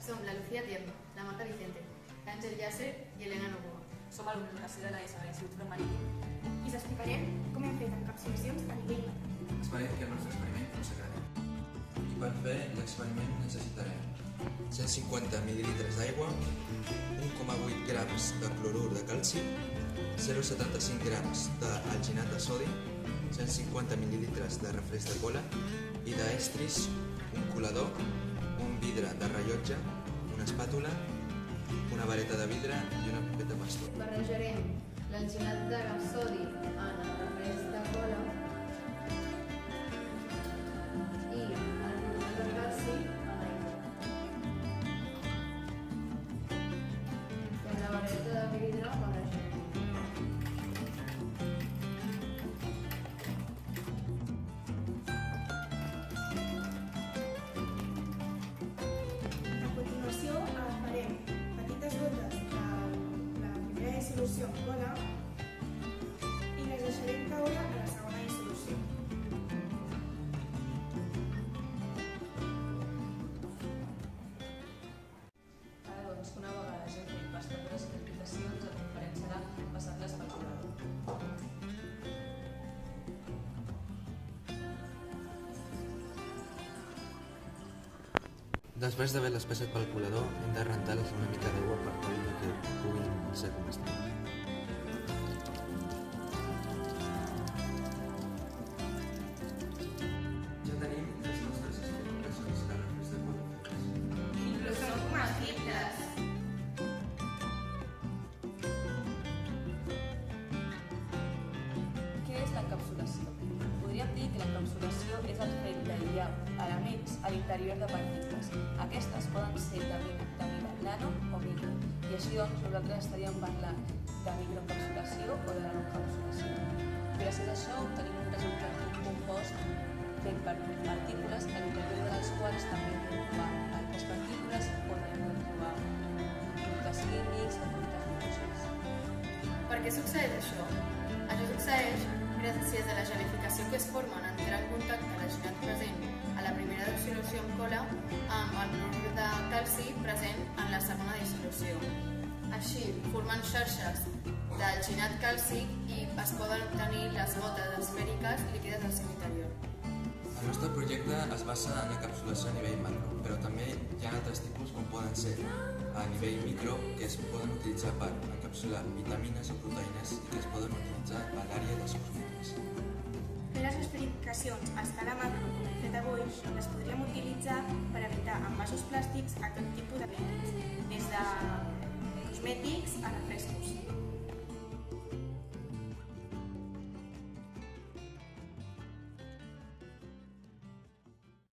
Som la Lucía Tierno, la Marta Vicente, l'Àngel Yasser i Elena Novoa. Som alumnes de tercera de l'ESO de l'Institut Front Marítim. I us explicarem com hem fet encapsulacions a nivell matemàtic. Esperem que el nostre experiment us agradi. I per fer l'experiment necessitarem 150 ml d'aigua, 1,8 grams de clorur de calci, 0,75 grams d'alginat de sodi, 150 ml de refresc de cola i d'estris, un colador, un vidre de rellotge, una espàtula, una vareta de vidre i una pipeta pastor. Barrejarem l'alginat de sodi en el refresc de cola i el clorur de calci en l'aigua. I amb la vareta de vidre barrejarem. A continuació farem petites gotes de la primera dissolució en cola i les deixarem caure a la segona dissolució. Ara, doncs, una vegada ja hem fet bastantes explicacions, el que farem serà passar-les pel colador. Després d'haver-les passat pel colador, hem de rentar-les una mica d'aigua per tal que puguin ser comestibles. Ja tenim les nostres explicacions de refresc de cola fetes. Inclús són comestibles! Què és l'encapsulació? Podríem dir que l'encapsulació és el fet d'aïllar elements a l'interior de partícules. Aquestes poden ser de mida nano o micro, i així doncs nosaltres estaríem parlant de microencapsulació o de nanoencapsulació. Gràcies a això obtenim un resultat d'un compost fet per partícules a l'interior de les quals també podem trobar altres partícules o també podem trobar productes químics o productes biològics. Per què succeeix això? Això succeeix gràcies a la gelificació que es forma en entrar en contacte l'alginat present a la primera dissolució en cola amb el clorur de calci present en la segona dissolució. Així, formen xarxes d'alginat càlcic i es poden obtenir les gotes esfèriques líquides al seu interior. El nostre projecte es basa en encapsulació a nivell macro, però també hi ha altres tipus com poden ser a nivell micro, que es poden utilitzar per encapsular vitamines o proteïnes i que es poden utilitzar a l'àrea dels cosmètics. Fer les explicacions a escala macro, com hem fet avui, les podríem utilitzar per evitar envasos plàstics a tot tipus de líquids, des de cosmètics a refrescos.